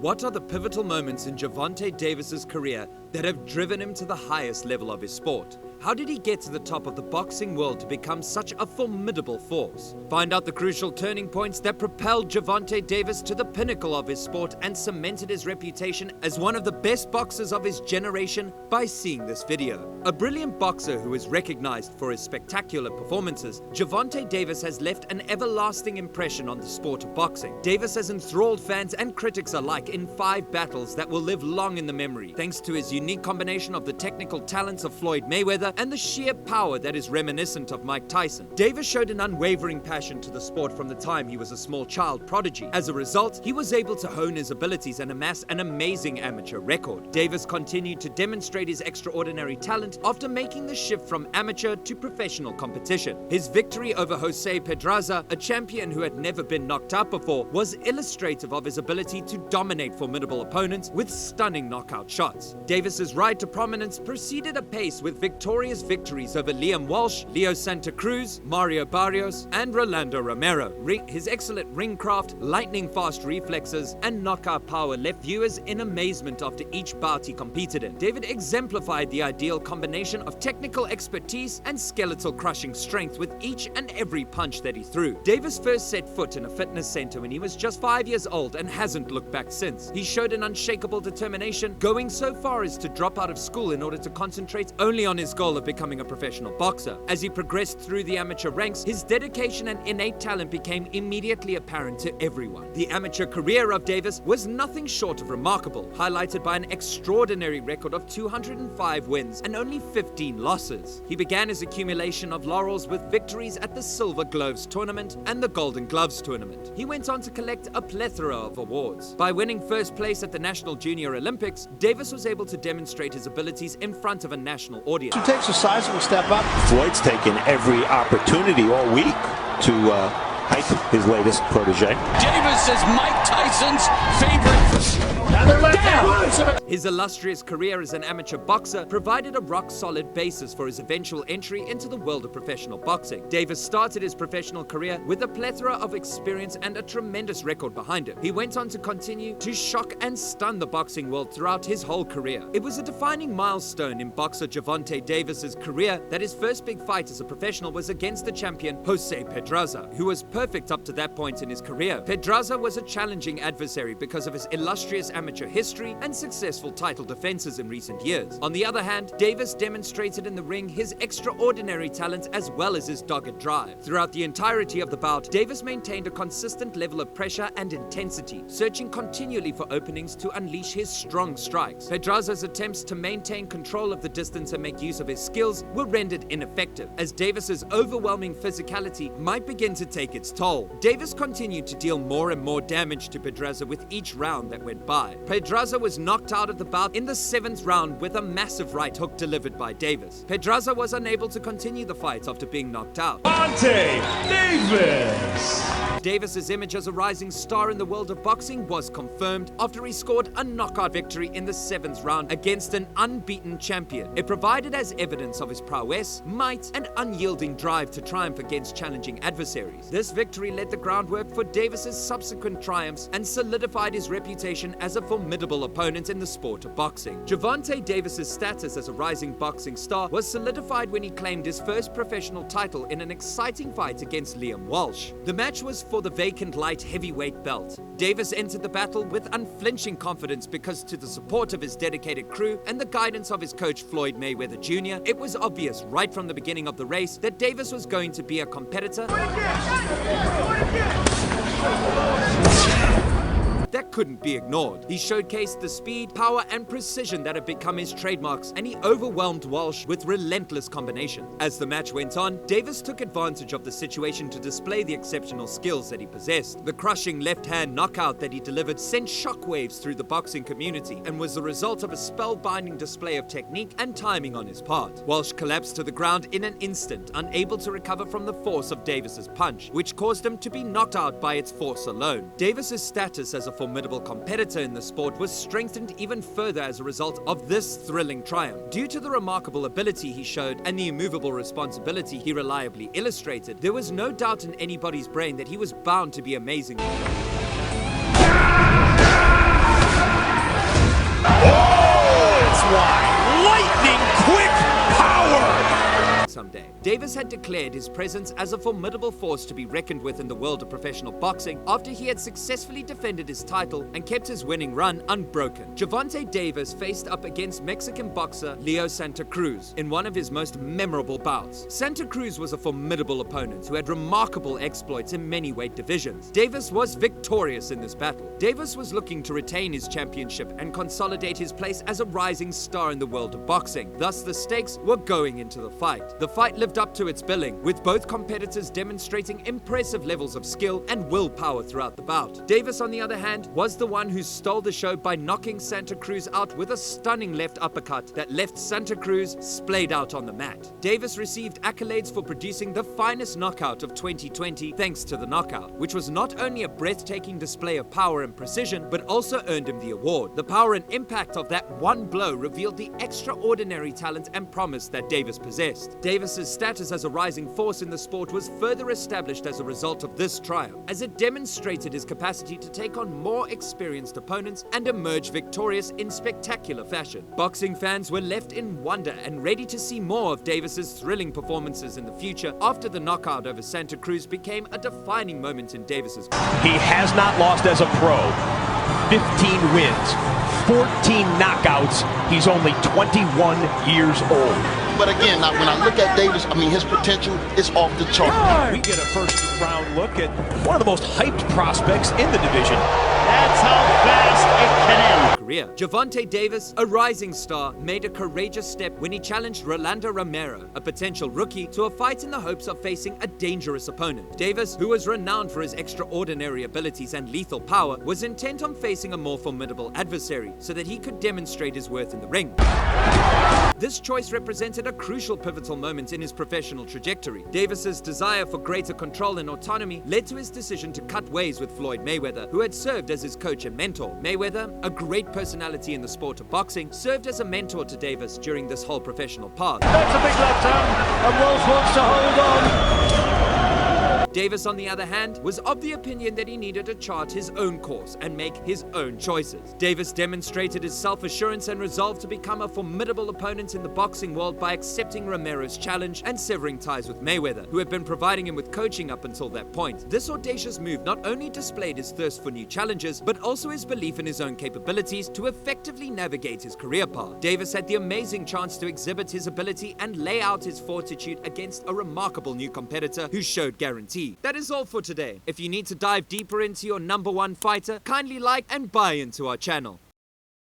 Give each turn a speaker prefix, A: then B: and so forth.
A: What are the pivotal moments in Gervonta Davis's career that have driven him to the highest level of his sport? How did he get to the top of the boxing world to become such a formidable force? Find out the crucial turning points that propelled Gervonta Davis to the pinnacle of his sport and cemented his reputation as one of the best boxers of his generation by seeing this video. A brilliant boxer who is recognized for his spectacular performances, Gervonta Davis has left an everlasting impression on the sport of boxing. Davis has enthralled fans and critics alike in 5 battles that will live long in the memory, thanks to his unique combination of the technical talents of Floyd Mayweather and the sheer power that is reminiscent of Mike Tyson. Davis showed an unwavering passion to the sport from the time he was a small child prodigy. As a result, he was able to hone his abilities and amass an amazing amateur record. Davis continued to demonstrate his extraordinary talent after making the shift from amateur to professional competition. His victory over Jose Pedraza, a champion who had never been knocked out before, was illustrative of his ability to dominate formidable opponents with stunning knockout shots. Davis's ride to prominence proceeded apace with victorious victories over Liam Walsh, Leo Santa Cruz, Mario Barrios, and Rolando Romero. His excellent ring craft, lightning-fast reflexes, and knockout power left viewers in amazement after each bout he competed in. David exemplified the ideal combination of technical expertise and skeletal crushing strength with each and every punch that he threw. Davis first set foot in a fitness center when he was just 5 years old and hasn't looked back since. He showed an unshakable determination, going so far as to drop out of school in order to concentrate only on his goal of becoming a professional boxer. As he progressed through the amateur ranks, his dedication and innate talent became immediately apparent to everyone. The amateur career of Davis was nothing short of remarkable, highlighted by an extraordinary record of 205 wins and only 15 losses. He began his accumulation of laurels with victories at the Silver Gloves Tournament and the Golden Gloves Tournament. He went on to collect a plethora of awards. By winning first place at the National Junior Olympics, Davis was able to demonstrate his abilities in front of a national audience.
B: He takes a sizable step up.
C: Floyd's taken every opportunity all week to hype his latest protege.
D: Davis is Mike Tyson's favorite.
A: His illustrious career as an amateur boxer provided a rock-solid basis for his eventual entry into the world of professional boxing. Davis started his professional career with a plethora of experience and a tremendous record behind him. He went on to continue to shock and stun the boxing world throughout his whole career. It was a defining milestone in boxer Gervonta Davis's career that his first big fight as a professional was against the champion Jose Pedraza, who was perfect up to that point in his career. Pedraza was a challenging adversary because of his illustrious amateur history and successful title defenses in recent years. On the other hand, Davis demonstrated in the ring his extraordinary talent as well as his dogged drive. Throughout the entirety of the bout, Davis maintained a consistent level of pressure and intensity, searching continually for openings to unleash his strong strikes. Pedraza's attempts to maintain control of the distance and make use of his skills were rendered ineffective, as Davis's overwhelming physicality might begin to take its toll. Davis continued to deal more and more damage to Pedraza with each round that went by. Pedraza was knocked out of the bout in the 7th round with a massive right hook delivered by Davis. Pedraza was unable to continue the fight after being knocked out.
E: Gervonta Davis!
A: Davis's image as a rising star in the world of boxing was confirmed after he scored a knockout victory in the 7th round against an unbeaten champion. It provided as evidence of his prowess, might, and unyielding drive to triumph against challenging adversaries. This victory laid the groundwork for Davis's subsequent triumphs and solidified his reputation as a formidable opponent in the sport of boxing. Gervonta Davis's status as a rising boxing star was solidified when he claimed his first professional title in an exciting fight against Liam Walsh. The match was for the vacant light heavyweight belt. Davis entered the battle with unflinching confidence because, to the support of his dedicated crew and the guidance of his coach Floyd Mayweather Jr., it was obvious right from the beginning of the race that Davis was going to be a competitor that couldn't be ignored. He showcased the speed, power, and precision that have become his trademarks, and he overwhelmed Walsh with relentless combinations. As the match went on, Davis took advantage of the situation to display the exceptional skills that he possessed. The crushing left-hand knockout that he delivered sent shockwaves through the boxing community and was the result of a spellbinding display of technique and timing on his part. Walsh collapsed to the ground in an instant, unable to recover from the force of Davis's punch, which caused him to be knocked out by its force alone. Davis's status as a formidable competitor in the sport was strengthened even further as a result of this thrilling triumph. Due to the remarkable ability he showed and the immovable responsibility he reliably illustrated, there was no doubt in anybody's brain that he was bound to be amazing. Davis had declared his presence as a formidable force to be reckoned with in the world of professional boxing after he had successfully defended his title and kept his winning run unbroken. Gervonta Davis faced up against Mexican boxer Leo Santa Cruz in one of his most memorable bouts. Santa Cruz was a formidable opponent who had remarkable exploits in many weight divisions. Davis was victorious in this battle. Davis was looking to retain his championship and consolidate his place as a rising star in the world of boxing. Thus, the stakes were going into the fight. The fight lived up to its billing, with both competitors demonstrating impressive levels of skill and willpower throughout the bout. Davis, on the other hand, was the one who stole the show by knocking Santa Cruz out with a stunning left uppercut that left Santa Cruz splayed out on the mat. Davis received accolades for producing the finest knockout of 2020 thanks to the knockout, which was not only a breathtaking display of power and precision, but also earned him the award. The power and impact of that one blow revealed the extraordinary talent and promise that Davis possessed. Davis's status as a rising force in the sport was further established as a result of this trial, as it demonstrated his capacity to take on more experienced opponents and emerge victorious in spectacular fashion. Boxing fans were left in wonder and ready to see more of Davis's thrilling performances in the future after the knockout over Santa Cruz became a defining moment in Davis's career.
F: He has not lost as a pro. 15 wins, 14 knockouts. He's only 21 years old.
B: But again, now when I look at Davis, I mean, his potential is off the chart.
F: We get a first round look at one of the most hyped prospects in the division.
E: That's how fast it can end.
A: Career. Gervonta Davis, a rising star, made a courageous step when he challenged Rolando Romero, a potential rookie, to a fight in the hopes of facing a dangerous opponent. Davis, who was renowned for his extraordinary abilities and lethal power, was intent on facing a more formidable adversary so that he could demonstrate his worth in the ring. This choice represented a crucial pivotal moment in his professional trajectory. Davis's desire for greater control and autonomy led to his decision to cut ways with Floyd Mayweather, who had served as his coach and mentor. Mayweather, a great personality in the sport of boxing, served as a mentor to Davis during this whole professional path.
E: That's a big left hand, and Rose wants to hold on.
A: Davis, on the other hand, was of the opinion that he needed to chart his own course and make his own choices. Davis demonstrated his self-assurance and resolve to become a formidable opponent in the boxing world by accepting Romero's challenge and severing ties with Mayweather, who had been providing him with coaching up until that point. This audacious move not only displayed his thirst for new challenges, but also his belief in his own capabilities to effectively navigate his career path. Davis had the amazing chance to exhibit his ability and lay out his fortitude against a remarkable new competitor who showed guarantee. That is all for today. If you need to dive deeper into your number one fighter, kindly like and buy into our channel.